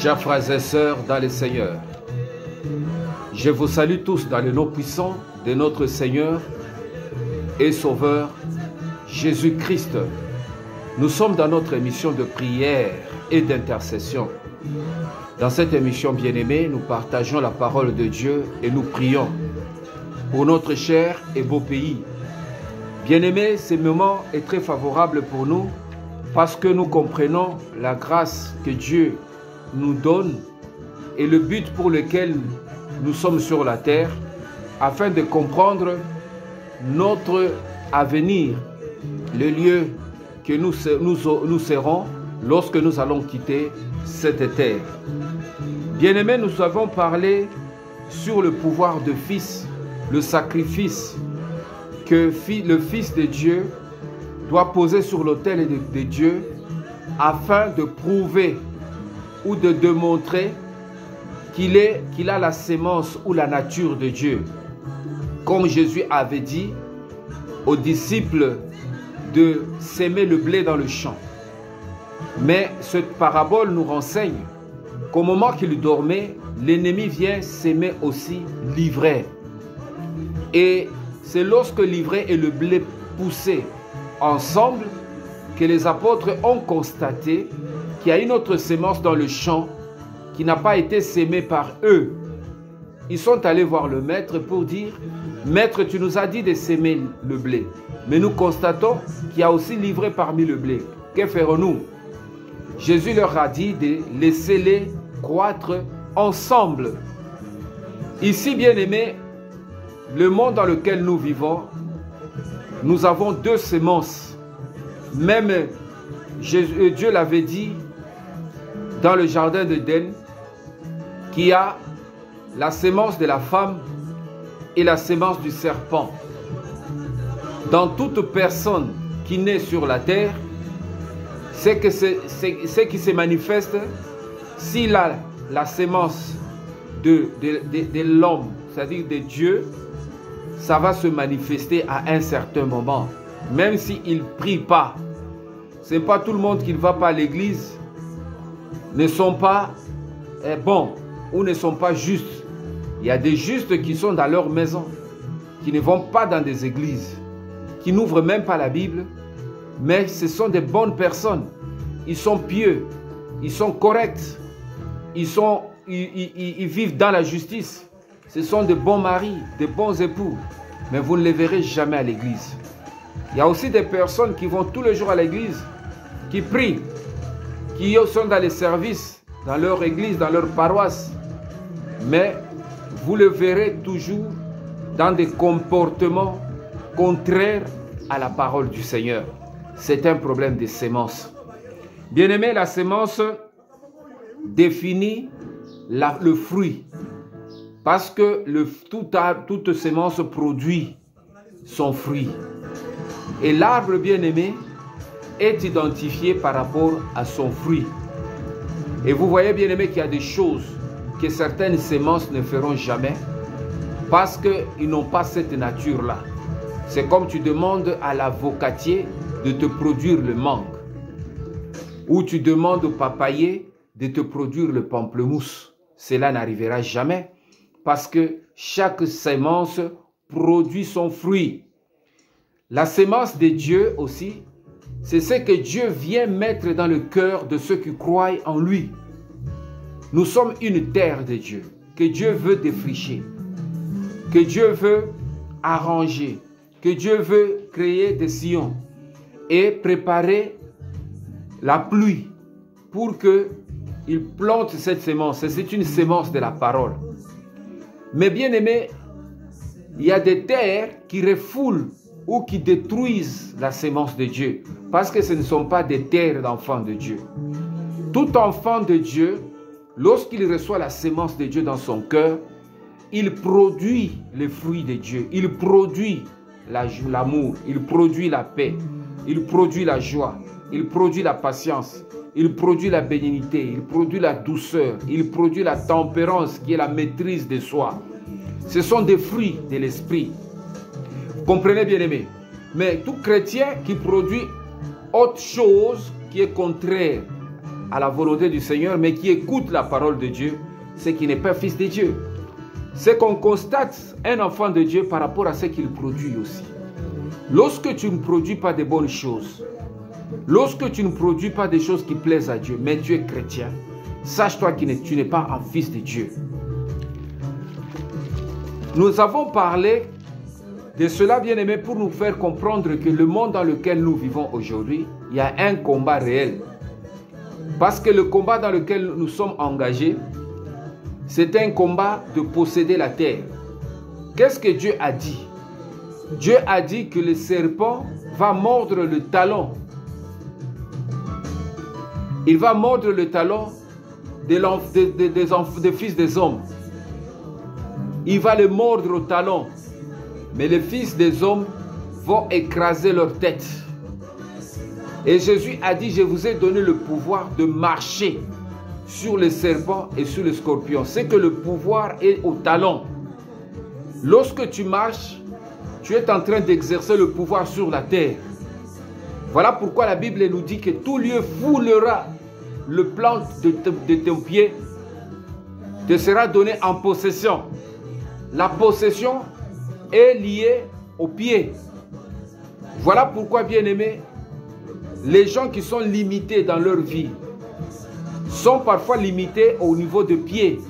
Chers frères et sœurs dans le Seigneur, je vous salue tous dans le nom puissant de notre Seigneur et Sauveur Jésus-Christ. Nous sommes dans notre émission de prière et d'intercession. Dans cette émission bien-aimée, nous partageons la parole de Dieu et nous prions pour notre cher et beau pays. Bien-aimés, ce moment est très favorable pour nous parce que nous comprenons la grâce que Dieu nous donne et le but pour lequel nous sommes sur la terre afin de comprendre notre avenir, le lieu que nous serons lorsque nous allons quitter cette terre. Bien-aimés, nous avons parlé sur le pouvoir de Fils, le sacrifice que le Fils de Dieu doit poser sur l'autel de Dieu afin de prouver ou de démontrer qu'il a la sémence ou la nature de Dieu. Comme Jésus avait dit aux disciples de s'aimer le blé dans le champ. Mais cette parabole nous renseigne qu'au moment qu'il dormait, l'ennemi vient s'aimer aussi l'ivraie. Et c'est lorsque l'ivraie et le blé poussaient ensemble que les apôtres ont constaté qu'il y a une autre sémence dans le champ qui n'a pas été sémée par eux. Ils sont allés voir le maître pour dire « Maître, tu nous as dit de s'aimer le blé, mais nous constatons qu'il y a aussi l'ivraie parmi le blé. Que ferons-nous » Jésus leur a dit de laisser-les croître ensemble. Ici, bien-aimés, le monde dans lequel nous vivons, nous avons deux semences. Même Dieu l'avait dit dans le jardin d'Éden, qu'il y a la sémence de la femme et la sémence du serpent. Dans toute personne qui naît sur la terre, c'est qui se manifeste s'il a la sémence de l'homme, c'est-à-dire de Dieu, ça va se manifester à un certain moment. Même s'il ne prie pas, ce n'est pas tout le monde qui ne va pas à l'église, ne sont pas bons ou ne sont pas justes. Il y a des justes qui sont dans leur maison, qui ne vont pas dans des églises, qui n'ouvrent même pas la Bible, mais ce sont des bonnes personnes. Ils sont pieux, ils sont corrects, ils vivent dans la justice. Ce sont de bons maris, de bons époux, mais vous ne les verrez jamais à l'église. Il y a aussi des personnes qui vont tous les jours à l'église, qui prient, qui sont dans les services, dans leur église, dans leur paroisse. Mais vous le verrez toujours dans des comportements contraires à la parole du Seigneur. C'est un problème de sémence. Bien-aimé, la sémence définit le fruit. Parce que toute sémence produit son fruit. Et l'arbre bien-aimé est identifié par rapport à son fruit. Et vous voyez bien-aimé qu'il y a des choses que certaines sémences ne feront jamais parce qu'ils n'ont pas cette nature-là. C'est comme tu demandes à l'avocatier de te produire le mangue. Ou tu demandes au papayer de te produire le pamplemousse. Cela n'arrivera jamais. Parce que chaque sémence produit son fruit. La sémence de Dieu aussi, c'est ce que Dieu vient mettre dans le cœur de ceux qui croient en lui. Nous sommes une terre de Dieu, que Dieu veut défricher, que Dieu veut arranger, que Dieu veut créer des sillons et préparer la pluie pour qu'il plante cette sémence. C'est une sémence de la parole. Mais bien aimé, il y a des terres qui refoulent ou qui détruisent la sémence de Dieu. Parce que ce ne sont pas des terres d'enfants de Dieu. Tout enfant de Dieu, lorsqu'il reçoit la sémence de Dieu dans son cœur, il produit les fruits de Dieu. Il produit l'amour, il produit la paix, il produit la joie, il produit la patience, il produit la bénignité, il produit la douceur, il produit la tempérance qui est la maîtrise de soi. Ce sont des fruits de l'esprit. Vous comprenez bien aimé? Mais tout chrétien qui produit autre chose qui est contraire à la volonté du Seigneur, mais qui écoute la parole de Dieu, c'est qu'il n'est pas fils de Dieu. C'est qu'on constate un enfant de Dieu par rapport à ce qu'il produit aussi. Lorsque tu ne produis pas de bonnes choses, lorsque tu ne produis pas des choses qui plaisent à Dieu, mais tu es chrétien, sache-toi que tu n'es pas un fils de Dieu. Nous avons parlé de cela, bien-aimé, pour nous faire comprendre que le monde dans lequel nous vivons aujourd'hui, il y a un combat réel. Parce que le combat dans lequel nous sommes engagés, c'est un combat de posséder la terre. Qu'est-ce que Dieu a dit? Dieu a dit que le serpent va mordre le talon. Il va mordre le talon des fils des hommes. Il va le mordre au talon. Mais les fils des hommes vont écraser leur tête. Et Jésus a dit, je vous ai donné le pouvoir de marcher sur les serpents et sur les scorpions. C'est que le pouvoir est au talon. Lorsque tu marches, tu es en train d'exercer le pouvoir sur la terre. Voilà pourquoi la Bible nous dit que tout lieu foulera le plan de ton pied te sera donné en possession. La possession est liée au pied. Voilà pourquoi, bien-aimés, les gens qui sont limités dans leur vie sont parfois limités au niveau de pied.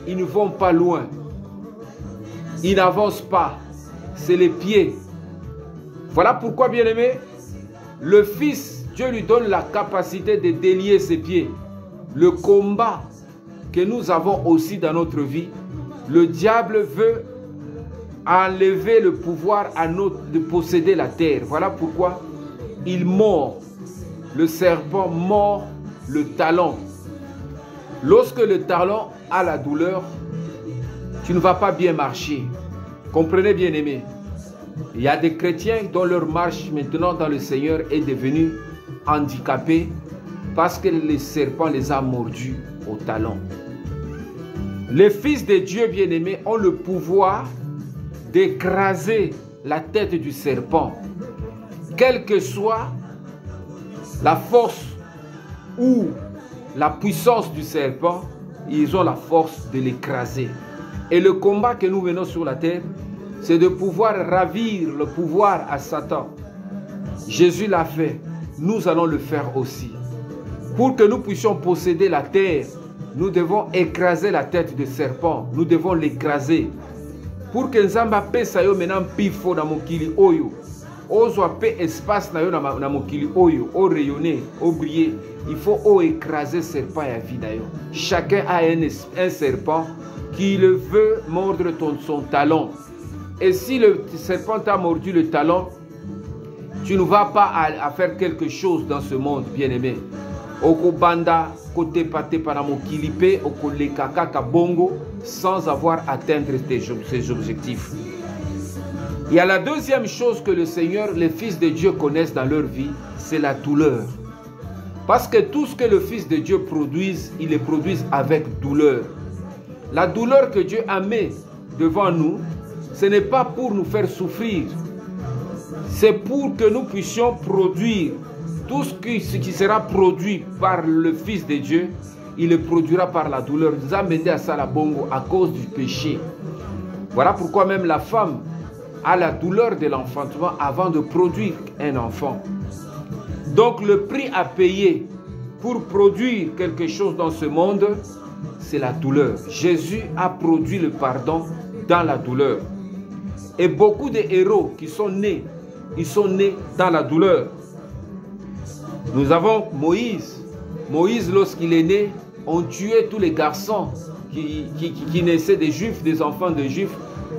Ils ne vont pas loin. Ils n'avancent pas. C'est les pieds. Voilà pourquoi, bien-aimé, le Fils, Dieu lui donne la capacité de délier ses pieds. Le combat que nous avons aussi dans notre vie, le diable veut enlever le pouvoir à de posséder la terre. Voilà pourquoi il mord. Le serpent mord le talon. Lorsque le talon a la douleur, tu ne vas pas bien marcher. Comprenez, bien aimé. Il y a des chrétiens dont leur marche maintenant dans le Seigneur est devenue handicapée parce que le serpent les a mordus au talon. Les fils de Dieu, bien aimés, ont le pouvoir d'écraser la tête du serpent. Quelle que soit la force ou la puissance du serpent, ils ont la force de l'écraser. Et le combat que nous menons sur la terre, c'est de pouvoir ravir le pouvoir à Satan. Jésus l'a fait, nous allons le faire aussi. Pour que nous puissions posséder la terre, nous devons écraser la tête du serpent. Nous devons l'écraser. Pour que Nzamba pesa yo maintenant pifo na mokili oyo. Ozwa pe espace na yo na mokili oyo, o rayonner, o briller. Il faut écraser le serpent et la vie d'ailleurs. Chacun a un serpent qui le veut mordre son talon. Et si le serpent t'a mordu le talon, tu ne vas pas à faire quelque chose dans ce monde, bien-aimé. Okobanda côté pate panamokilipe okolekaka kabongo sans avoir atteint ses objectifs. Il y a la deuxième chose que le Seigneur, les fils de Dieu connaissent dans leur vie, c'est la douleur. Parce que tout ce que le Fils de Dieu produise, il le produit avec douleur. La douleur que Dieu a mis devant nous, ce n'est pas pour nous faire souffrir. C'est pour que nous puissions produire tout ce qui sera produit par le Fils de Dieu, il le produira par la douleur. Nous amène à ça la bongo à cause du péché. Voilà pourquoi même la femme a la douleur de l'enfantement avant de produire un enfant. Donc le prix à payer pour produire quelque chose dans ce monde, c'est la douleur. Jésus a produit le pardon dans la douleur. Et beaucoup de héros qui sont nés, ils sont nés dans la douleur. Nous avons Moïse. Moïse, lorsqu'il est né, on tuait tous les garçons qui naissaient des juifs, des enfants de juifs.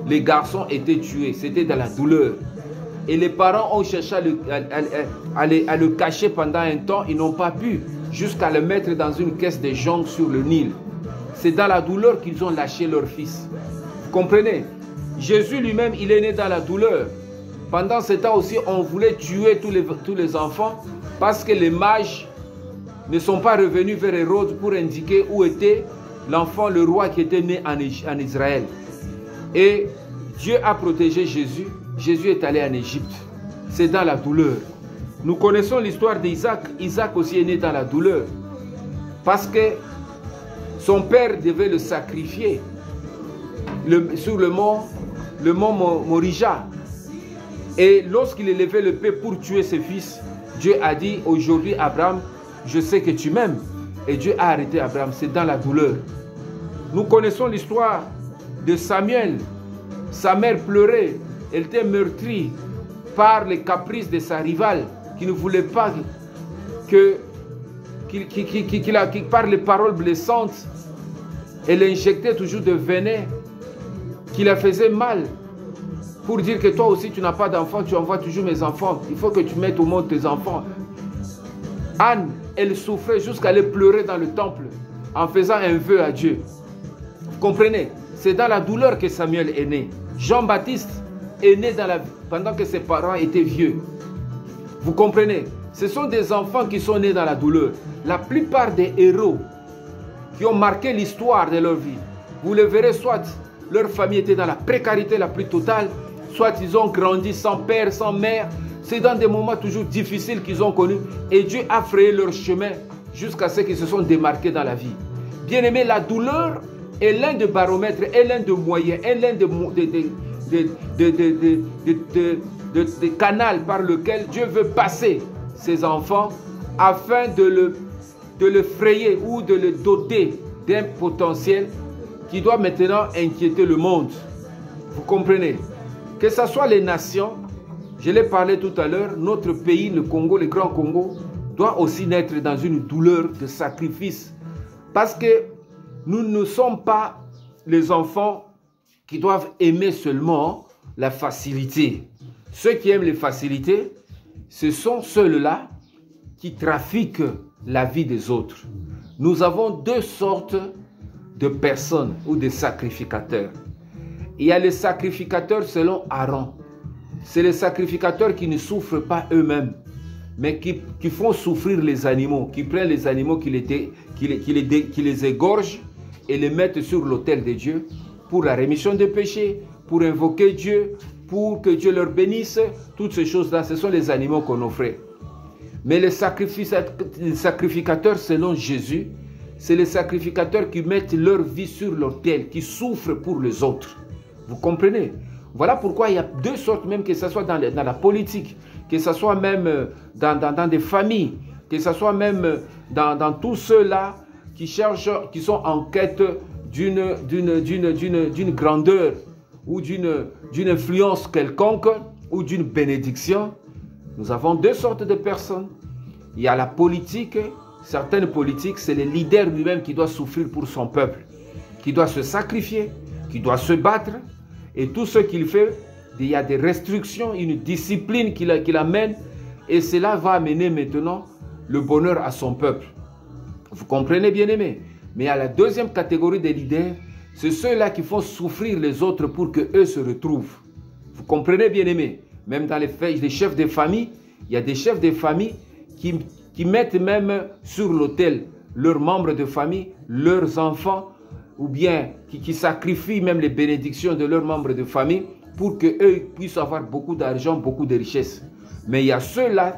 Les garçons étaient tués. C'était dans la douleur. Et les parents ont cherché à le cacher pendant un temps. Ils n'ont pas pu, jusqu'à le mettre dans une caisse de joncs sur le Nil. C'est dans la douleur qu'ils ont lâché leur fils. Vous comprenez? Jésus lui-même, il est né dans la douleur. Pendant ce temps aussi, on voulait tuer tous les enfants parce que les mages ne sont pas revenus vers Hérode pour indiquer où était l'enfant, le roi qui était né en Israël. Et Dieu a protégé Jésus. Jésus est allé en Égypte. C'est dans la douleur. Nous connaissons l'histoire d'Isaac. Isaac aussi est né dans la douleur. Parce que son père devait le sacrifier sur le mont Morija. Et lorsqu'il élevait le paix pour tuer ses fils, Dieu a dit, aujourd'hui Abraham, je sais que tu m'aimes. Et Dieu a arrêté Abraham, c'est dans la douleur. Nous connaissons l'histoire de Samuel. Sa mère pleurait, elle était meurtrie par les caprices de sa rivale qui ne voulait pas qu'il par les paroles blessantes, elle injectait toujours de venin qui la faisait mal pour dire que toi aussi tu n'as pas d'enfants, tu envoies toujours mes enfants, il faut que tu mettes au monde tes enfants. Anne, elle souffrait jusqu'à aller pleurer dans le temple en faisant un vœu à Dieu. Vous comprenez? C'est dans la douleur que Samuel est né. Jean-Baptiste est né pendant que ses parents étaient vieux. Vous comprenez? Ce sont des enfants qui sont nés dans la douleur. La plupart des héros qui ont marqué l'histoire de leur vie, vous le verrez, soit leur famille était dans la précarité la plus totale, soit ils ont grandi sans père, sans mère. C'est dans des moments toujours difficiles qu'ils ont connus. Et Dieu a frayé leur chemin jusqu'à ce qu'ils se sont démarqués dans la vie. Bien-aimés, la douleur est l'un des baromètres, est l'un des moyens, est l'un des canaux par lequel Dieu veut passer ses enfants afin de le frayer ou de le doter d'un potentiel qui doit maintenant inquiéter le monde. Vous comprenez? Que ce soit les nations, je l'ai parlé tout à l'heure, notre pays, le Congo, le Grand Congo, doit aussi naître dans une douleur de sacrifice. Parce que nous ne sommes pas les enfants qui doivent aimer seulement la facilité. Ceux qui aiment les facilités, ce sont ceux-là qui trafiquent la vie des autres. Nous avons deux sortes de personnes ou de sacrificateurs. Il y a les sacrificateurs selon Aaron. C'est les sacrificateurs qui ne souffrent pas eux-mêmes, mais qui font souffrir les animaux, qui prennent les animaux, qui les égorgent et les mettent sur l'autel de Dieu pour la rémission des péchés, pour invoquer Dieu, pour que Dieu leur bénisse. Toutes ces choses-là, ce sont les animaux qu'on offrait. Mais les sacrificateurs selon Jésus, c'est les sacrificateurs qui mettent leur vie sur l'autel, qui souffrent pour les autres. Vous comprenez? Voilà pourquoi il y a deux sortes, même que ce soit dans la politique, que ce soit même dans des familles, que ce soit même dans tous ceux-là qui cherchent, qui sont en quête d'une grandeur ou d'une influence quelconque ou d'une bénédiction. Nous avons deux sortes de personnes. Il y a la politique. Certaines politiques, c'est le leader lui-même qui doit souffrir pour son peuple, qui doit se sacrifier, qui doit se battre. Et tout ce qu'il fait, il y a des restrictions, une discipline qu'il amène. Et cela va amener maintenant le bonheur à son peuple. Vous comprenez, bien-aimés? Mais il y a la deuxième catégorie des leaders, c'est ceux-là qui font souffrir les autres pour qu'eux se retrouvent. Vous comprenez, bien-aimés? Même dans les chefs de famille, il y a des chefs de famille qui mettent même sur l'autel leurs membres de famille, leurs enfants, ou bien qui sacrifient même les bénédictions de leurs membres de famille pour qu'eux puissent avoir beaucoup d'argent, beaucoup de richesses. Mais il y a ceux-là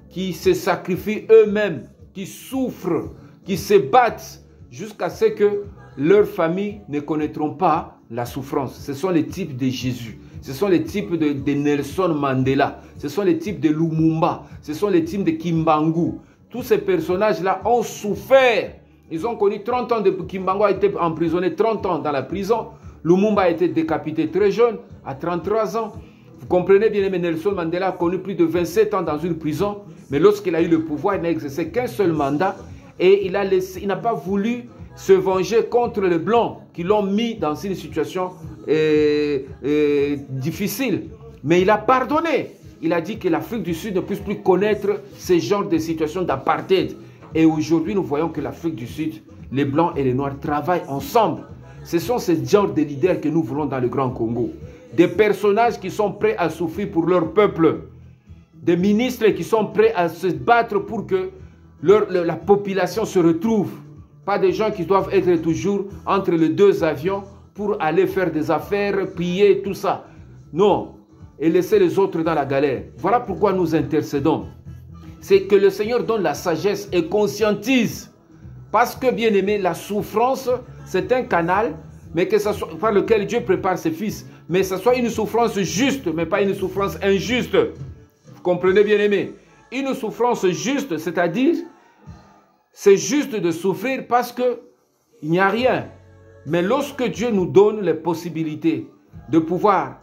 qui se sacrifient eux-mêmes, qui souffrent, qui se battent jusqu'à ce que leurs familles ne connaîtront pas la souffrance. Ce sont les types de Jésus. Ce sont les types de Nelson Mandela. Ce sont les types de Lumumba. Ce sont les types de Kimbangu. Tous ces personnages-là ont souffert. Ils ont connu 30 ans de Kimbangu a été emprisonné 30 ans dans la prison. Lumumba a été décapité très jeune, à 33 ans. Vous comprenez bien, mais Nelson Mandela a connu plus de 27 ans dans une prison. Mais lorsqu'il a eu le pouvoir, il n'a exercé qu'un seul mandat. Et il n'a pas voulu se venger contre les Blancs qui l'ont mis dans une situation difficile. Mais il a pardonné. Il a dit que l'Afrique du Sud ne puisse plus connaître ce genre de situation d'apartheid. Et aujourd'hui, nous voyons que l'Afrique du Sud, les Blancs et les Noirs travaillent ensemble. Ce sont ces genres de leaders que nous voulons dans le Grand Congo. Des personnages qui sont prêts à souffrir pour leur peuple. Des ministres qui sont prêts à se battre pour que la population se retrouve. Pas des gens qui doivent être toujours entre les deux avions pour aller faire des affaires, prier, tout ça. Non. Et laisser les autres dans la galère. Voilà pourquoi nous intercédons. C'est que le Seigneur donne la sagesse et conscientise Parce que, bien aimé, la souffrance, c'est un canal, mais que ça soit, par lequel Dieu prépare ses fils. Mais que ce soit une souffrance juste, mais pas une souffrance injuste. Vous comprenez, bien aimé? Une souffrance juste, c'est-à-dire, c'est juste de souffrir parce qu'il n'y a rien. Mais lorsque Dieu nous donne les possibilités de pouvoir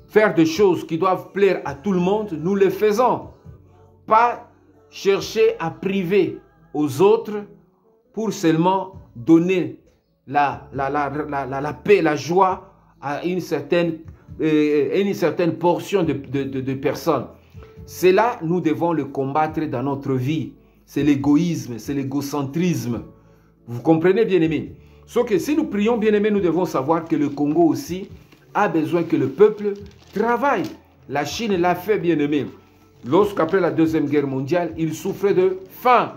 faire des choses qui doivent plaire à tout le monde, nous les faisons. Pas chercher à priver aux autres pour seulement donner la paix, la joie à une certaine portion de personnes. Cela, nous devons le combattre dans notre vie. C'est l'égoïsme, c'est l'égocentrisme. Vous comprenez, bien-aimés? Sauf que si nous prions, bien-aimés, nous devons savoir que le Congo aussi a besoin que le peuple travaille. La Chine l'a fait, bien-aimés. Lorsqu'après la Deuxième Guerre mondiale, il souffrait de faim.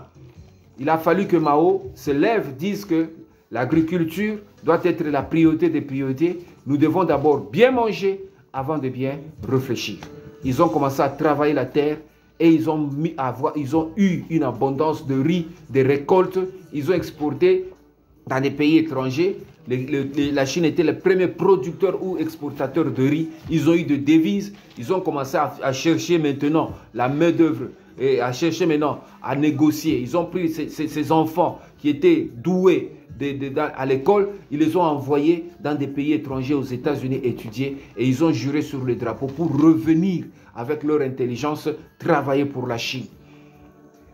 Il a fallu que Mao se lève, dise que l'agriculture doit être la priorité des priorités. Nous devons d'abord bien manger avant de bien réfléchir. Ils ont commencé à travailler la terre et ils ont eu une abondance de riz, de récoltes. Ils ont exporté dans des pays étrangers. La Chine était le premier producteur ou exportateur de riz. Ils ont eu des devises. Ils ont commencé à chercher maintenant la main-d'œuvre et à chercher maintenant à négocier. Ils ont pris ces enfants qui étaient doués à l'école, ils les ont envoyés dans des pays étrangers, aux États-Unis, étudier, et ils ont juré sur le drapeau pour revenir avec leur intelligence travailler pour la Chine.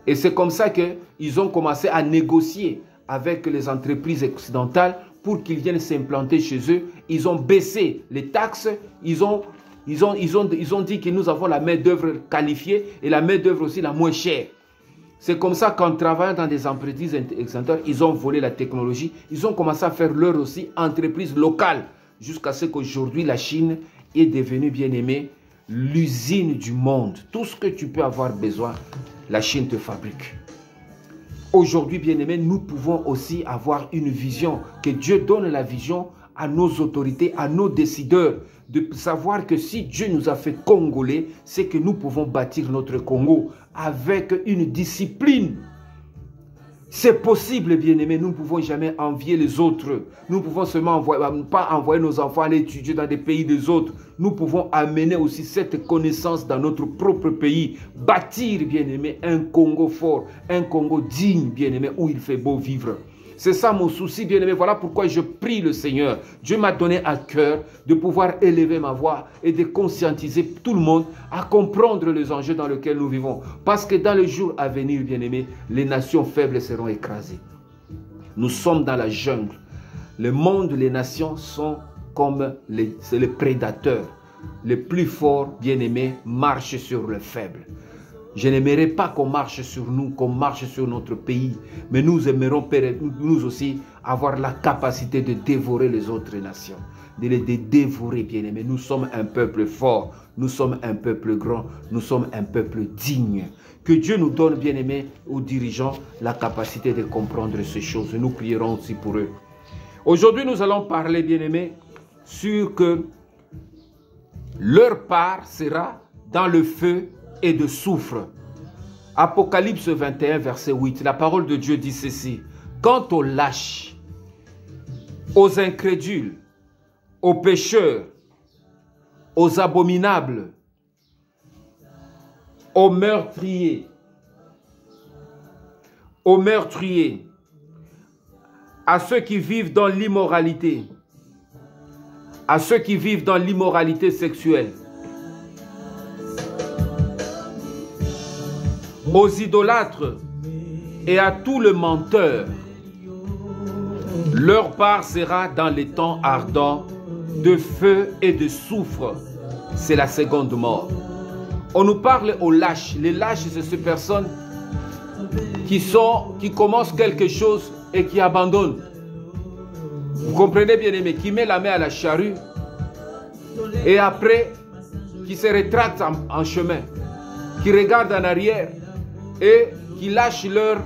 Et c'est comme ça qu'ils ont commencé à négocier avec les entreprises occidentales pour qu'ils viennent s'implanter chez eux. Ils ont baissé les taxes, ils ont dit que nous avons la main-d'œuvre qualifiée et la main-d'œuvre aussi la moins chère. C'est comme ça qu'en travaillant dans des entreprises extérieures, ils ont volé la technologie. Ils ont commencé à faire leur aussi entreprise locale. Jusqu'à ce qu'aujourd'hui, la Chine est devenue, bien aimée, l'usine du monde. Tout ce que tu peux avoir besoin, la Chine te fabrique. Aujourd'hui, bien aimé, nous pouvons aussi avoir une vision. Que Dieu donne la vision à nos autorités, à nos décideurs. De savoir que si Dieu nous a fait Congolais, c'est que nous pouvons bâtir notre Congo avec une discipline. C'est possible, bien-aimés, nous ne pouvons jamais envier les autres. Nous ne pouvons seulement pas envoyer nos enfants aller étudier dans des pays des autres. Nous pouvons amener aussi cette connaissance dans notre propre pays. Bâtir, bien-aimés, un Congo fort, un Congo digne, bien-aimés, où il fait beau vivre. C'est ça mon souci, bien-aimé. Voilà pourquoi je prie le Seigneur. Dieu m'a donné à cœur de pouvoir élever ma voix et de conscientiser tout le monde à comprendre les enjeux dans lesquels nous vivons. Parce que dans les jours à venir, bien-aimé, les nations faibles seront écrasées. Nous sommes dans la jungle. Le monde, les nations sont comme les prédateurs. Les plus forts, bien-aimés, marchent sur les faibles. Je n'aimerais pas qu'on marche sur nous, qu'on marche sur notre pays, mais nous aimerons nous aussi avoir la capacité de dévorer les autres nations, de les dévorer, bien-aimés. Nous sommes un peuple fort, nous sommes un peuple grand, nous sommes un peuple digne. Que Dieu nous donne, bien-aimés, aux dirigeants, la capacité de comprendre ces choses. Nous prierons aussi pour eux. Aujourd'hui, nous allons parler, bien-aimés, sur que leur part sera dans le feu et de soufre. Apocalypse 21, verset 8. La parole de Dieu dit ceci. Quant aux lâches, aux incrédules, aux pécheurs, aux abominables, aux meurtriers, à ceux qui vivent dans l'immoralité, à ceux qui vivent dans l'immoralité sexuelle, aux idolâtres et à tout le menteur, leur part sera dans les temps ardents de feu et de soufre. C'est la seconde mort. On nous parle aux lâches. Les lâches, c'est ces personnes qui commencent quelque chose et qui abandonnent. Vous comprenez, bien aimé, qui met la main à la charrue et après qui se rétractent en chemin, qui regardent en arrière et qui lâchent leurs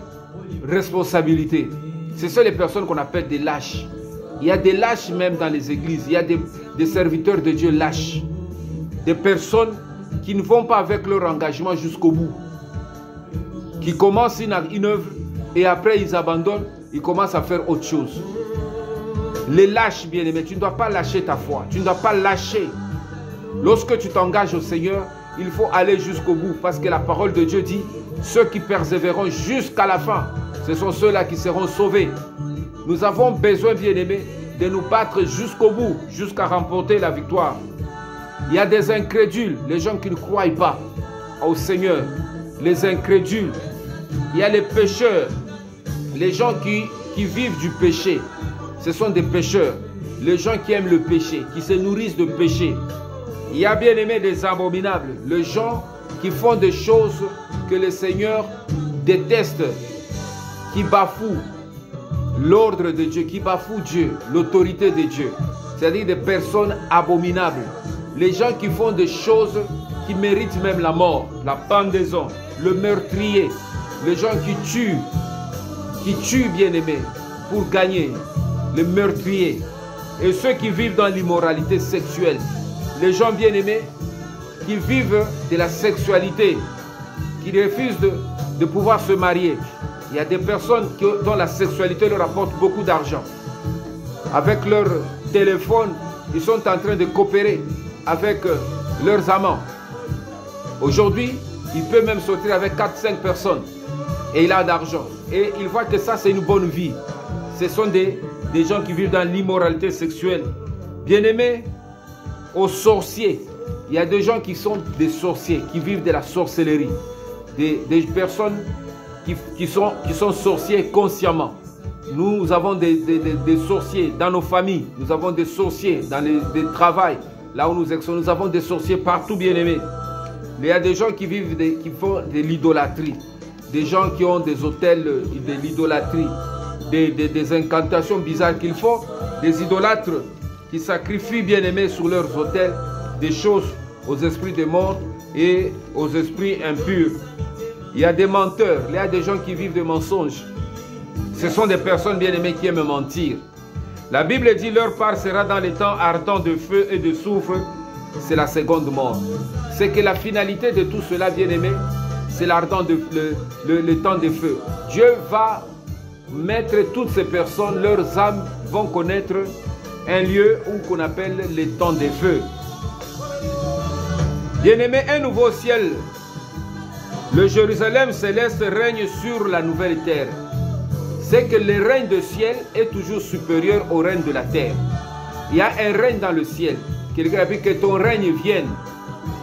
responsabilités. Ce sont les personnes qu'on appelle des lâches. Il y a des lâches même dans les églises. Il y a des serviteurs de Dieu lâches. Des personnes qui ne vont pas avec leur engagement jusqu'au bout. Qui commencent une œuvre et après ils abandonnent, ils commencent à faire autre chose. Les lâches, bien-aimés, tu ne dois pas lâcher ta foi. Tu ne dois pas lâcher. Lorsque tu t'engages au Seigneur, il faut aller jusqu'au bout. Parce que la parole de Dieu dit, ceux qui persévéreront jusqu'à la fin, ce sont ceux-là qui seront sauvés. Nous avons besoin, bien-aimés, de nous battre jusqu'au bout, jusqu'à remporter la victoire. Il y a des incrédules, les gens qui ne croient pas au Seigneur, les incrédules. Il y a les pécheurs, les gens qui vivent du péché. Ce sont des pécheurs, les gens qui aiment le péché, qui se nourrissent de péché. Il y a bien aimé des abominables, les gens qui font des choses que le Seigneur déteste, qui bafouent l'ordre de Dieu, qui bafouent Dieu, l'autorité de Dieu. C'est-à-dire des personnes abominables. Les gens qui font des choses qui méritent même la mort, la pendaison, le meurtrier, les gens qui tuent bien aimé pour gagner, les meurtriers, et ceux qui vivent dans l'immoralité sexuelle, les gens bien aimés qui vivent de la sexualité, qui refusent de pouvoir se marier. Il y a des personnes dont la sexualité leur apporte beaucoup d'argent. Avec leur téléphone, ils sont en train de coopérer avec leurs amants. Aujourd'hui, il peut même sortir avec 4-5 personnes et il a d'argent. Et il voit que ça, c'est une bonne vie. Ce sont des gens qui vivent dans l'immoralité sexuelle. Bien-aimés, aux sorciers, il y a des gens qui sont des sorciers, qui vivent de la sorcellerie. Des personnes qui sont sorciers consciemment. Nous avons des sorciers dans nos familles, nous avons des sorciers dans les travails, là où nous exerçons, nous avons des sorciers partout, bien-aimés. Il y a des gens qui font de l'idolâtrie, des gens qui ont des hôtels de l'idolâtrie, des incantations bizarres qu'ils font, des idolâtres qui sacrifient, bien-aimés, sur leurs hôtels des choses aux esprits des morts et aux esprits impurs. Il y a des menteurs, il y a des gens qui vivent de mensonges. Ce sont des personnes, bien-aimées, qui aiment mentir. La Bible dit, leur part sera dans les temps ardents de feu et de soufre. C'est la seconde mort. C'est que la finalité de tout cela, bien-aimés, c'est le temps de feu. Dieu va mettre toutes ces personnes, leurs âmes vont connaître un lieu qu'on appelle les temps de feu. Bien-aimés, un nouveau ciel. Le Jérusalem céleste règne sur la nouvelle terre. C'est que le règne du ciel est toujours supérieur au règne de la terre. Il y a un règne dans le ciel. Quelqu'un a dit que ton règne vienne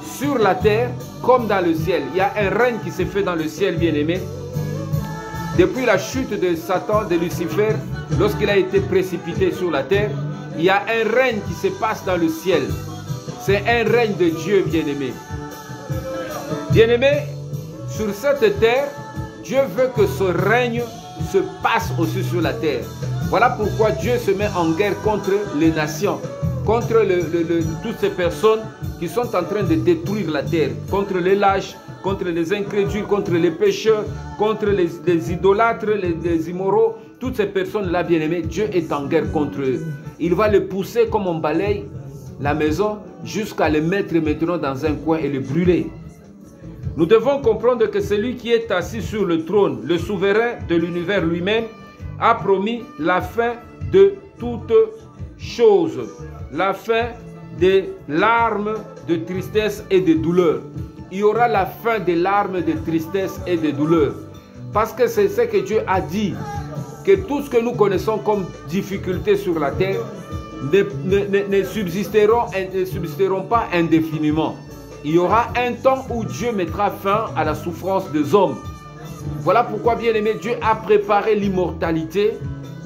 sur la terre comme dans le ciel. Il y a un règne qui s'est fait dans le ciel, bien-aimé. Depuis la chute de Satan, de Lucifer, lorsqu'il a été précipité sur la terre, il y a un règne qui se passe dans le ciel. C'est un règne de Dieu, bien-aimé. Bien-aimé, sur cette terre, Dieu veut que ce règne se passe aussi sur la terre. Voilà pourquoi Dieu se met en guerre contre les nations, contre toutes ces personnes qui sont en train de détruire la terre, contre les lâches, contre les incrédules, contre les pécheurs, contre les idolâtres, les immoraux. Toutes ces personnes-là, bien-aimées, Dieu est en guerre contre eux. Il va les pousser comme on balaye la maison jusqu'à les mettre maintenant dans un coin et les brûler. Nous devons comprendre que celui qui est assis sur le trône, le souverain de l'univers lui-même, a promis la fin de toutes choses, la fin des larmes de tristesse et de douleur. Il y aura la fin des larmes de tristesse et de douleur. Parce que c'est ce que Dieu a dit, que tout ce que nous connaissons comme difficulté sur la terre ne subsisteront pas indéfiniment. Il y aura un temps où Dieu mettra fin à la souffrance des hommes. Voilà pourquoi, bien-aimé, Dieu a préparé l'immortalité,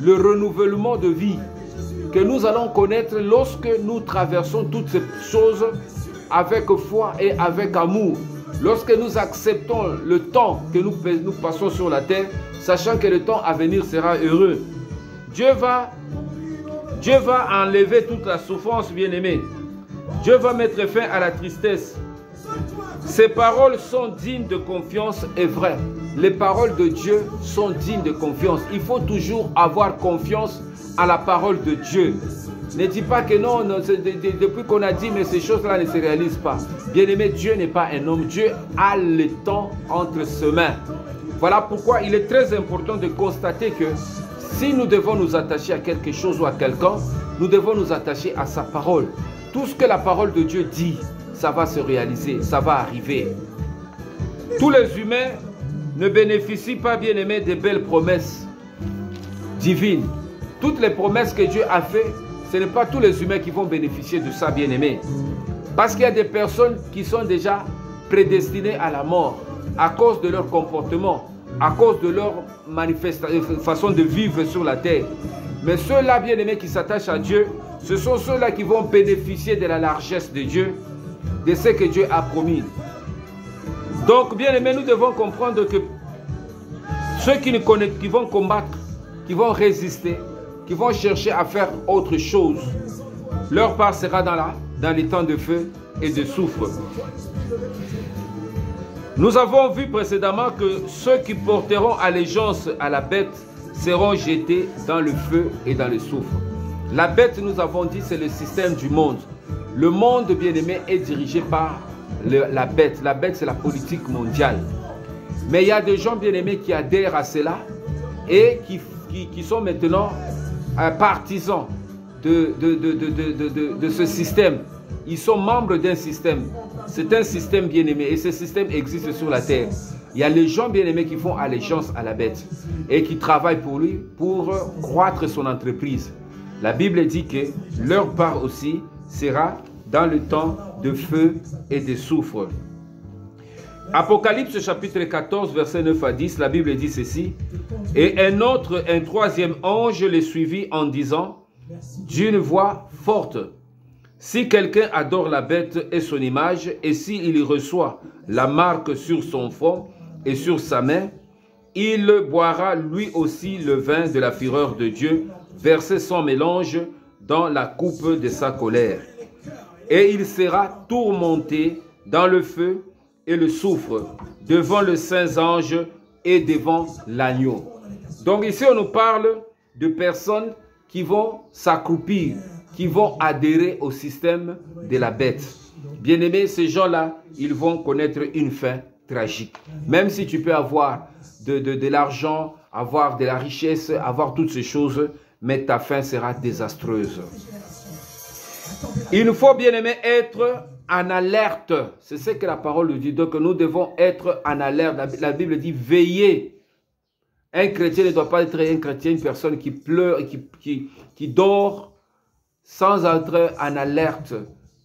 le renouvellement de vie que nous allons connaître lorsque nous traversons toutes ces choses avec foi et avec amour. Lorsque nous acceptons le temps que nous passons sur la terre, sachant que le temps à venir sera heureux. Dieu va enlever toute la souffrance, bien-aimé. Dieu va mettre fin à la tristesse. Ces paroles sont dignes de confiance et vraies. Les paroles de Dieu sont dignes de confiance. Il faut toujours avoir confiance à la parole de Dieu. Ne dis pas que non, depuis qu'on a dit, mais ces choses-là ne se réalisent pas. Bien-aimé, Dieu n'est pas un homme. Dieu a le temps entre ses mains. Voilà pourquoi il est très important de constater que si nous devons nous attacher à quelque chose ou à quelqu'un, nous devons nous attacher à sa parole. Tout ce que la parole de Dieu dit, ça va se réaliser, ça va arriver. Tous les humains ne bénéficient pas, bien aimés, des belles promesses divines. Toutes les promesses que Dieu a faites, ce n'est pas tous les humains qui vont bénéficier de ça, bien aimés. Parce qu'il y a des personnes qui sont déjà prédestinées à la mort à cause de leur comportement, à cause de leur façon de vivre sur la terre. Mais ceux-là, bien aimés, qui s'attachent à Dieu, ce sont ceux-là qui vont bénéficier de la largesse de Dieu, de ce que Dieu a promis. Donc, bien aimés, nous devons comprendre que ceux qui vont combattre, qui vont résister, qui vont chercher à faire autre chose, leur part sera dans les temps de feu et de soufre. Nous avons vu précédemment que ceux qui porteront allégeance à la bête seront jetés dans le feu et dans le soufre. La bête, nous avons dit, c'est le système du monde. Le monde, bien aimé, est dirigé par la bête. La bête, c'est la politique mondiale. Mais il y a des gens, bien aimés, qui adhèrent à cela et qui sont maintenant partisans de ce système. Ils sont membres d'un système. C'est un système bien aimé et ce système existe sur la terre. Il y a les gens bien aimés qui font allégeance à la bête et qui travaillent pour lui pour croître son entreprise. La Bible dit que leur part aussi sera dans le temps de feu et de soufre. Apocalypse chapitre 14, verset 9 à 10, la Bible dit ceci. Et un troisième ange les suivit en disant d'une voix forte: si quelqu'un adore la bête et son image, et s'il reçoit la marque sur son front et sur sa main, il boira lui aussi le vin de la fureur de Dieu, versé sans mélange dans la coupe de sa colère. Et il sera tourmenté dans le feu et le soufre, devant les saints anges et devant l'agneau. Donc ici on nous parle de personnes qui vont s'accroupir, qui vont adhérer au système de la bête. Bien aimés, ces gens-là, ils vont connaître une fin tragique. Même si tu peux avoir de l'argent, avoir de la richesse, avoir toutes ces choses, mais ta fin sera désastreuse. Il nous faut, bien aimés, être en alerte. C'est ce que la parole dit. Donc nous devons être en alerte. La Bible dit veiller. Un chrétien ne doit pas être un chrétien, une personne qui pleure et qui dort sans être en alerte.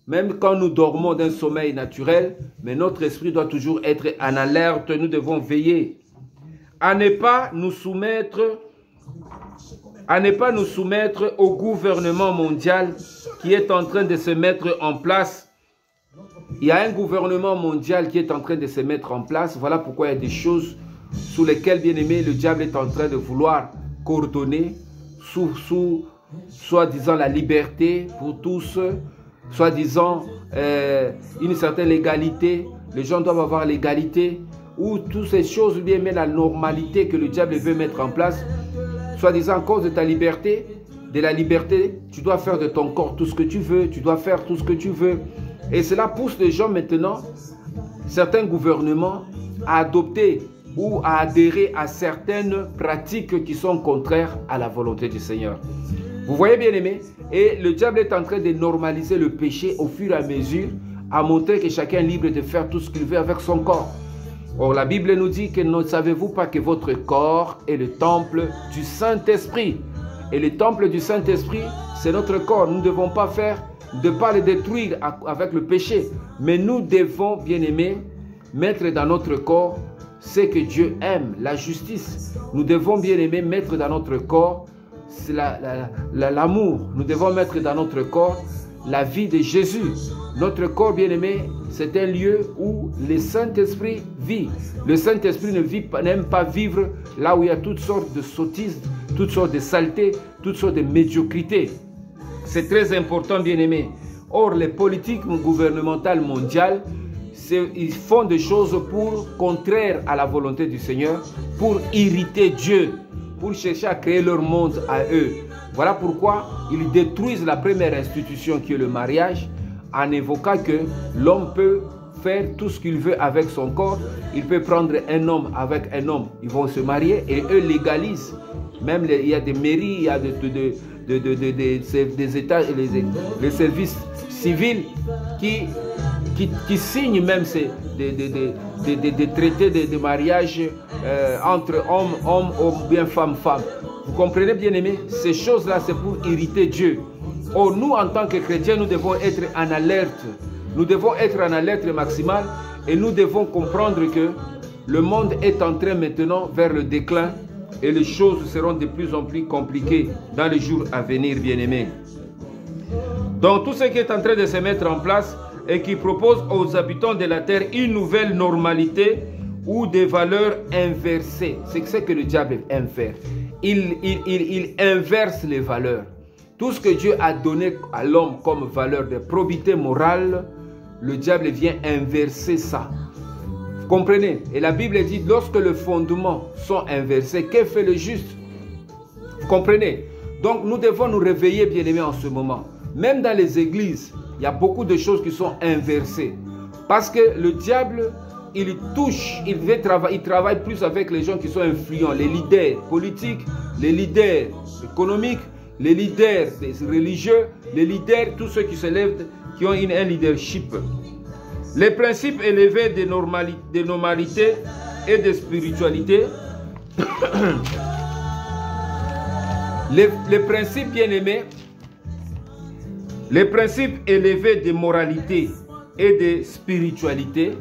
Même quand nous dormons d'un sommeil naturel, mais notre esprit doit toujours être en alerte. Nous devons veiller. À ne pas nous soumettre au gouvernement mondial qui est en train de se mettre en place. Il y a un gouvernement mondial qui est en train de se mettre en place. Voilà pourquoi il y a des choses sous lesquelles, bien aimé, le diable est en train de vouloir coordonner sous soi-disant la liberté pour tous, soi-disant une certaine légalité. Les gens doivent avoir l'égalité, ou toutes ces choses, bien aimé, la normalité que le diable veut mettre en place, soi-disant à cause de ta liberté, de la liberté, tu dois faire de ton corps tout ce que tu veux, tu dois faire tout ce que tu veux. Et cela pousse les gens maintenant, certains gouvernements, à adopter ou à adhérer à certaines pratiques qui sont contraires à la volonté du Seigneur. Vous voyez, bien aimé, et le diable est en train de normaliser le péché au fur et à mesure, à montrer que chacun est libre de faire tout ce qu'il veut avec son corps. Or, la Bible nous dit que ne savez-vous pas que votre corps est le temple du Saint-Esprit. Et le temple du Saint-Esprit, c'est notre corps. Nous ne devons pas pas le détruire avec le péché. Mais nous devons, bien aimé, mettre dans notre corps ce que Dieu aime, la justice. Nous devons, bien aimé, mettre dans notre corps l'amour. Nous devons mettre dans notre corps la vie de Jésus. Notre corps, bien aimé, c'est un lieu où le Saint-Esprit vit. Le Saint-Esprit n'aime pas vivre là où il y a toutes sortes de sottises, toutes sortes de saletés, toutes sortes de médiocrités. C'est très important, bien aimé. Or, les politiques gouvernementales mondiales, ils font des choses contraires à la volonté du Seigneur, pour irriter Dieu, pour chercher à créer leur monde à eux. Voilà pourquoi ils détruisent la première institution qui est le mariage, en évoquant que l'homme peut faire tout ce qu'il veut avec son corps. Il peut prendre un homme avec un homme. Ils vont se marier et eux légalisent. Même il y a des mairies, il y a des États, les services civils qui signent même des traités de mariage entre hommes ou bien femmes. Vous comprenez, bien aimé? Ces choses-là, c'est pour irriter Dieu. Or, nous, en tant que chrétiens, nous devons être en alerte. Nous devons être en alerte maximale et nous devons comprendre que le monde est en train maintenant vers le déclin et les choses seront de plus en plus compliquées dans les jours à venir, bien-aimés. Donc, tout ce qui est en train de se mettre en place et qui propose aux habitants de la terre une nouvelle normalité ou des valeurs inversées. C'est ce que le diable aime faire. Il inverse les valeurs. Tout ce que Dieu a donné à l'homme comme valeur de probité morale, le diable vient inverser ça. Vous comprenez? Et la Bible dit, lorsque les fondements sont inversés, que fait le juste? Vous comprenez? Donc nous devons nous réveiller, bien-aimés, en ce moment. Même dans les églises, il y a beaucoup de choses qui sont inversées. Parce que le diable, il touche, il travaille plus avec les gens qui sont influents, les leaders politiques, les leaders économiques, les leaders religieux, les leaders, tous ceux qui se lèvent, qui ont un leadership. Les principes élevés de normalité et de spiritualité. les principes bien-aimés, les principes élevés de moralité et de spiritualité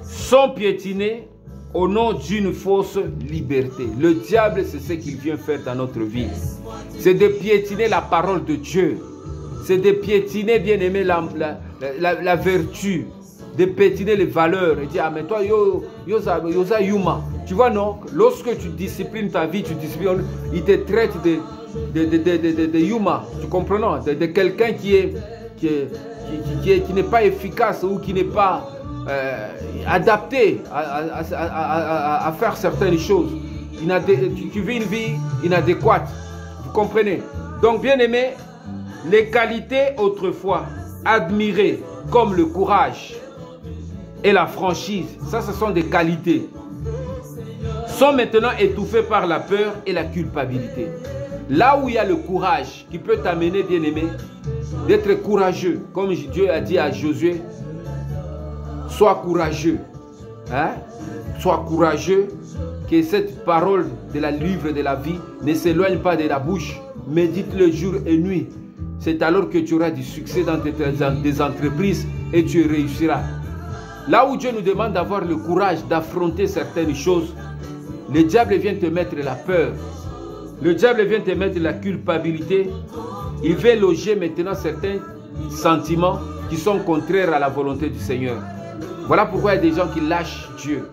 sont piétinés au nom d'une fausse liberté. Le diable, c'est ce qu'il vient faire dans notre vie. C'est de piétiner la parole de Dieu. C'est de piétiner, bien aimé, la vertu. De piétiner les valeurs. Et dire, ah mais toi, yosa yuma. Tu vois, non? Lorsque tu disciplines ta vie, il te traite de yuma. Tu comprends, non? De quelqu'un qui n'est pas efficace ou qui n'est pas adapté à faire certaines choses. Tu vis une vie inadéquate. Vous comprenez? Donc, bien aimé, les qualités autrefois admirées comme le courage et la franchise, ça ce sont des qualités, sont maintenant étouffées par la peur et la culpabilité. Là où il y a le courage qui peut t'amener, bien aimé, d'être courageux, comme Dieu a dit à Josué, sois courageux, hein? Sois courageux, que cette parole de la livre de la vie ne s'éloigne pas de la bouche, médite-le jour et nuit. C'est alors que tu auras du succès dans tes entreprises et tu réussiras. Là où Dieu nous demande d'avoir le courage d'affronter certaines choses, le diable vient te mettre la peur. Le diable vient te mettre la culpabilité. Il veut loger maintenant certains sentiments qui sont contraires à la volonté du Seigneur. Voilà pourquoi il y a des gens qui lâchent Dieu.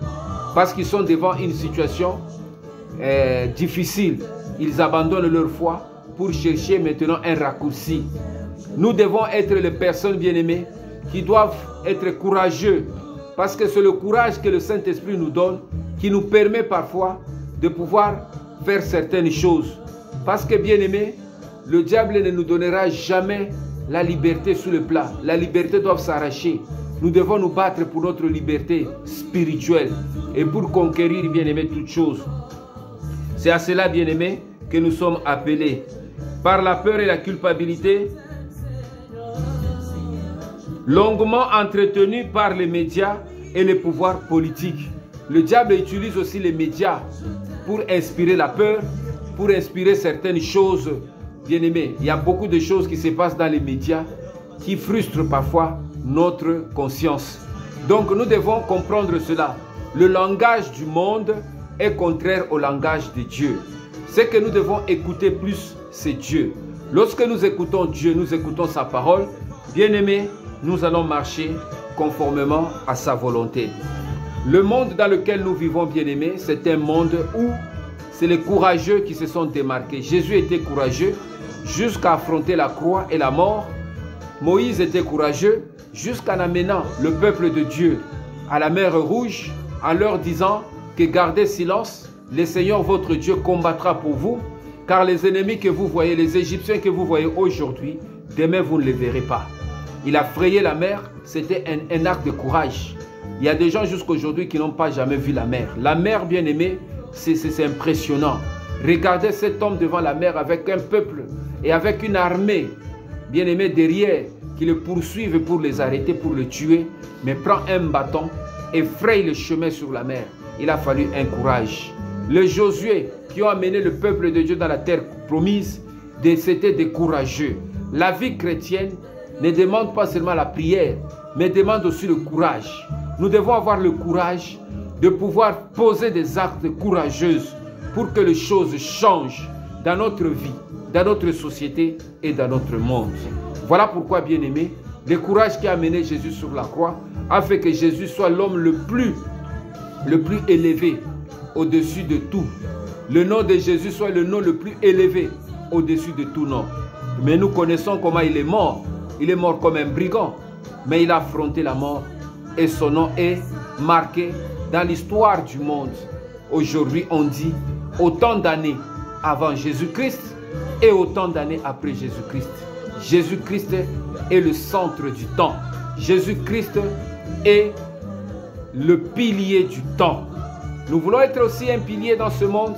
Parce qu'ils sont devant une situation difficile. Ils abandonnent leur foi pour chercher maintenant un raccourci. Nous devons être les personnes bien-aimées qui doivent être courageux. Parce que c'est le courage que le Saint-Esprit nous donne qui nous permet parfois de pouvoir faire certaines choses. Parce que bien-aimé, le diable ne nous donnera jamais la liberté sous le plat. La liberté doit s'arracher. Nous devons nous battre pour notre liberté spirituelle et pour conquérir, bien-aimé, toutes choses. C'est à cela, bien-aimé, que nous sommes appelés. Par la peur et la culpabilité, longuement entretenus par les médias et les pouvoirs politiques. Le diable utilise aussi les médias pour inspirer la peur, pour inspirer certaines choses. Bien-aimés, il y a beaucoup de choses qui se passent dans les médias qui frustrent parfois notre conscience. Donc nous devons comprendre cela. Le langage du monde est contraire au langage de Dieu. Ce que nous devons écouter plus, c'est Dieu. Lorsque nous écoutons Dieu, nous écoutons sa parole, bien-aimés, nous allons marcher conformément à sa volonté. Le monde dans lequel nous vivons, bien-aimés, c'est un monde où c'est les courageux qui se sont démarqués. Jésus était courageux jusqu'à affronter la croix et la mort. Moïse était courageux jusqu'en amenant le peuple de Dieu à la mer Rouge en leur disant que gardez silence, le Seigneur votre Dieu combattra pour vous, car les ennemis que vous voyez, les Égyptiens que vous voyez aujourd'hui, demain vous ne les verrez pas. Il a frayé la mer, c'était un acte de courage. Il y a des gens jusqu'à aujourd'hui qui n'ont pas jamais vu la mer. La mer, bien aimée, c'est impressionnant. Regardez cet homme devant la mer avec un peuple et avec une armée, bien aimée, derrière, qui le poursuivent pour les arrêter, pour le tuer, mais prend un bâton et fraye le chemin sur la mer. Il a fallu un courage. Les Josué qui ont amené le peuple de Dieu dans la terre promise, c'était des courageux. La vie chrétienne ne demande pas seulement la prière, mais demande aussi le courage. Nous devons avoir le courage de pouvoir poser des actes courageux pour que les choses changent dans notre vie, dans notre société et dans notre monde. Voilà pourquoi, bien-aimé, le courage qui a amené Jésus sur la croix a fait que Jésus soit l'homme le plus élevé au-dessus de tout. Le nom de Jésus soit le nom le plus élevé au-dessus de tout nom. Mais nous connaissons comment il est mort. Il est mort comme un brigand, mais il a affronté la mort et son nom est marqué dans l'histoire du monde. Aujourd'hui, on dit autant d'années avant Jésus-Christ et autant d'années après Jésus-Christ. Jésus-Christ est le centre du temps. Jésus-Christ est le pilier du temps. Nous voulons être aussi un pilier dans ce monde.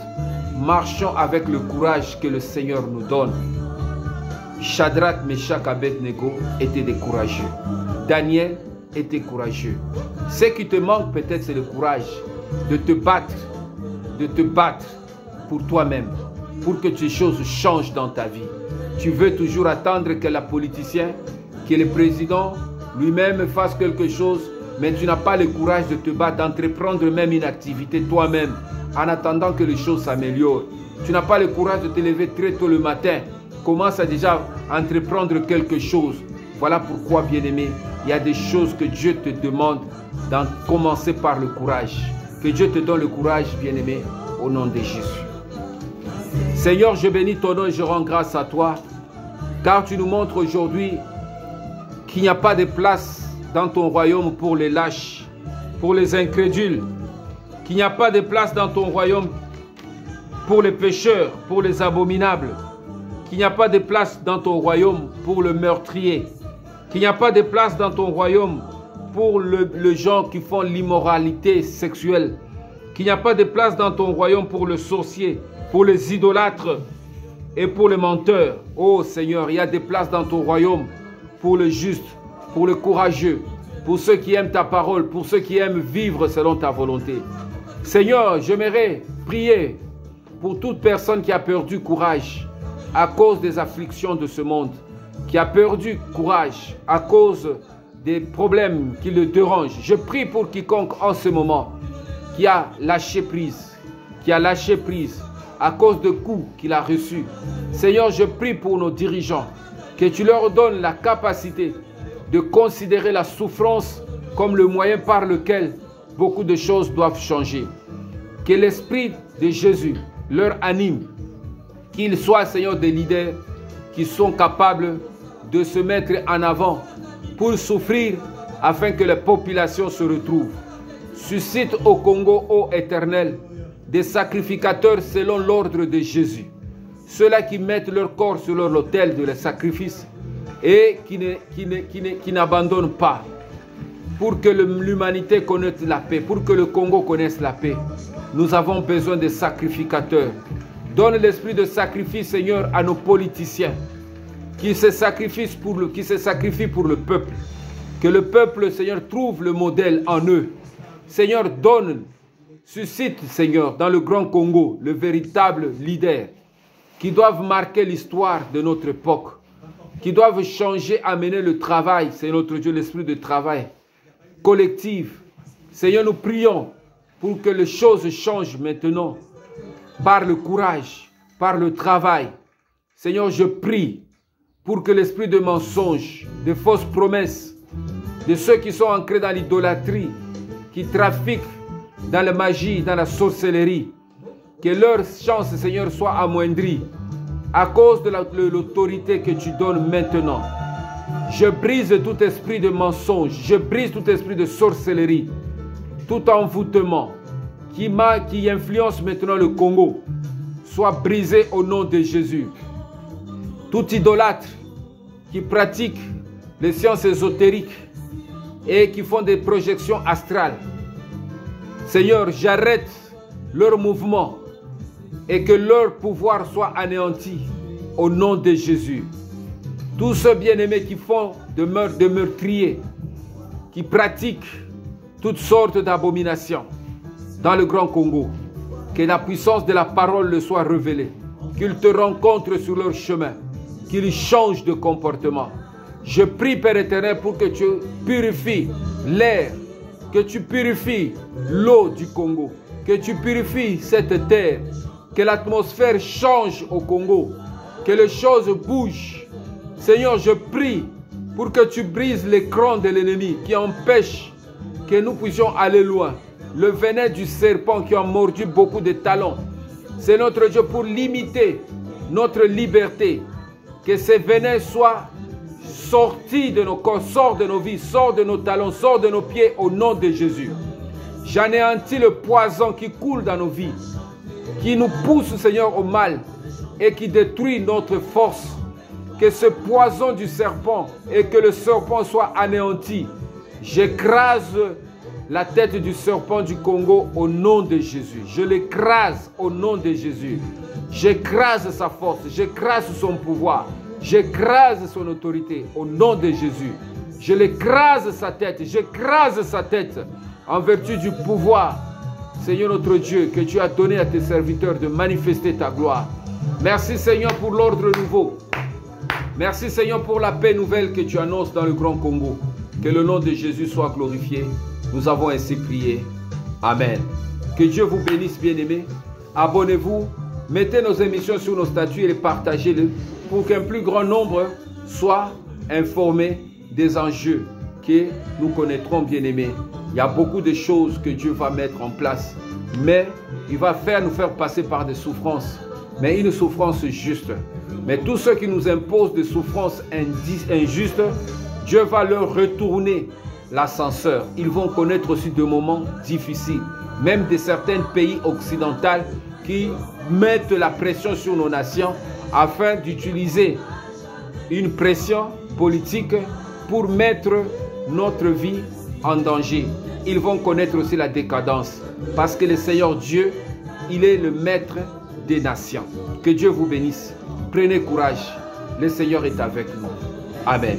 Marchons avec le courage que le Seigneur nous donne. Shadrach, Meshach, Abednego étaient des courageux. Daniel était courageux. Ce qui te manque peut-être, c'est le courage de te battre pour toi-même, pour que les choses changent dans ta vie. Tu veux toujours attendre que le politicien, que le président lui-même fasse quelque chose, mais tu n'as pas le courage de te battre, d'entreprendre même une activité toi-même, en attendant que les choses s'améliorent. Tu n'as pas le courage de te lever très tôt le matin, commence à déjà entreprendre quelque chose. Voilà pourquoi, bien-aimé, il y a des choses que Dieu te demande d'en commencer par le courage. Que Dieu te donne le courage, bien-aimé, au nom de Jésus. Seigneur, je bénis ton nom et je rends grâce à toi, car tu nous montres aujourd'hui qu'il n'y a pas de place dans ton royaume pour les lâches, pour les incrédules, qu'il n'y a pas de place dans ton royaume pour les pécheurs, pour les abominables, qu'il n'y a pas de place dans ton royaume pour le meurtrier, qu'il n'y a pas de place dans ton royaume pour les gens qui font l'immoralité sexuelle, qu'il n'y a pas de place dans ton royaume pour le sorcier, pour les idolâtres et pour les menteurs. Oh Seigneur, il y a des places dans ton royaume pour le juste, pour le courageux, pour ceux qui aiment ta parole, pour ceux qui aiment vivre selon ta volonté. Seigneur, j'aimerais prier pour toute personne qui a perdu courage à cause des afflictions de ce monde, qui a perdu courage à cause des problèmes qui le dérangent. Je prie pour quiconque en ce moment qui a lâché prise, à cause de coups qu'il a reçus. Seigneur, je prie pour nos dirigeants, que tu leur donnes la capacité de considérer la souffrance comme le moyen par lequel beaucoup de choses doivent changer. Que l'Esprit de Jésus leur anime, qu'ils soient, Seigneur, des leaders qui sont capables de se mettre en avant pour souffrir afin que les populations se retrouvent. Suscite au Congo, ô Éternel, des sacrificateurs selon l'ordre de Jésus. Ceux-là qui mettent leur corps sur leur autel de sacrifice et qui n'abandonnent pas. Pour que l'humanité connaisse la paix, pour que le Congo connaisse la paix, nous avons besoin de sacrificateurs. Donne l'esprit de sacrifice, Seigneur, à nos politiciens qui se sacrifient pour le peuple. Que le peuple, Seigneur, trouve le modèle en eux. Seigneur, suscite, Seigneur, dans le grand Congo, le véritable leader qui doivent marquer l'histoire de notre époque, qui doivent changer, amener le travail, c'est notre Dieu, l'esprit de travail collectif. Seigneur, nous prions pour que les choses changent maintenant par le courage, par le travail. Seigneur, je prie pour que l'esprit de mensonge, de fausses promesses, de ceux qui sont ancrés dans l'idolâtrie, qui trafiquent dans la magie, dans la sorcellerie, que leur chance, Seigneur, soit amoindrie à cause de l'autorité que tu donnes maintenant. Je brise tout esprit de mensonge, je brise tout esprit de sorcellerie, tout envoûtement qui influence maintenant le Congo, soit brisé au nom de Jésus. Tout idolâtre qui pratique les sciences ésotériques et qui font des projections astrales. Seigneur, j'arrête leur mouvement et que leur pouvoir soit anéanti au nom de Jésus. Tous ceux bien-aimés qui font de meurtriers, qui pratiquent toutes sortes d'abominations dans le Grand Congo, que la puissance de la parole leur soit révélée, qu'ils te rencontrent sur leur chemin, qu'ils changent de comportement. Je prie, Père éternel, pour que tu purifies l'air, que tu purifies l'eau du Congo, que tu purifies cette terre, que l'atmosphère change au Congo, que les choses bougent. Seigneur, je prie pour que tu brises l'écran de l'ennemi qui empêche que nous puissions aller loin. Le venin du serpent qui a mordu beaucoup de talons. C'est notre Dieu pour limiter notre liberté. Que ces venins soient sortis de nos corps, sortent de nos vies, sortent de nos talons, sortent de nos pieds au nom de Jésus. J'anéantis le poison qui coule dans nos vies, qui nous pousse, Seigneur, au mal et qui détruit notre force. Que ce poison du serpent et que le serpent soit anéanti. J'écrase la tête du serpent du Congo au nom de Jésus. Je l'écrase au nom de Jésus. J'écrase sa force, j'écrase son pouvoir, j'écrase son autorité au nom de Jésus. Je l'écrase sa tête, j'écrase sa tête en vertu du pouvoir, Seigneur notre Dieu, que tu as donné à tes serviteurs de manifester ta gloire. Merci Seigneur pour l'ordre nouveau. Merci Seigneur pour la paix nouvelle que tu annonces dans le Grand Congo. Que le nom de Jésus soit glorifié. Nous avons ainsi prié. Amen. Que Dieu vous bénisse, bien-aimés. Abonnez-vous, mettez nos émissions sur nos statuts et partagez-les pour qu'un plus grand nombre soit informé des enjeux que nous connaîtrons, bien-aimés. Il y a beaucoup de choses que Dieu va mettre en place, mais il va nous faire passer par des souffrances, mais une souffrance juste. Mais tous ceux qui nous imposent des souffrances injustes, Dieu va leur retourner l'ascenseur. Ils vont connaître aussi des moments difficiles, même de certains pays occidentaux qui mettent la pression sur nos nations afin d'utiliser une pression politique pour mettre notre vie en danger. Ils vont connaître aussi la décadence parce que le Seigneur Dieu, il est le maître des nations. Que Dieu vous bénisse. Prenez courage. Le Seigneur est avec nous. Amen.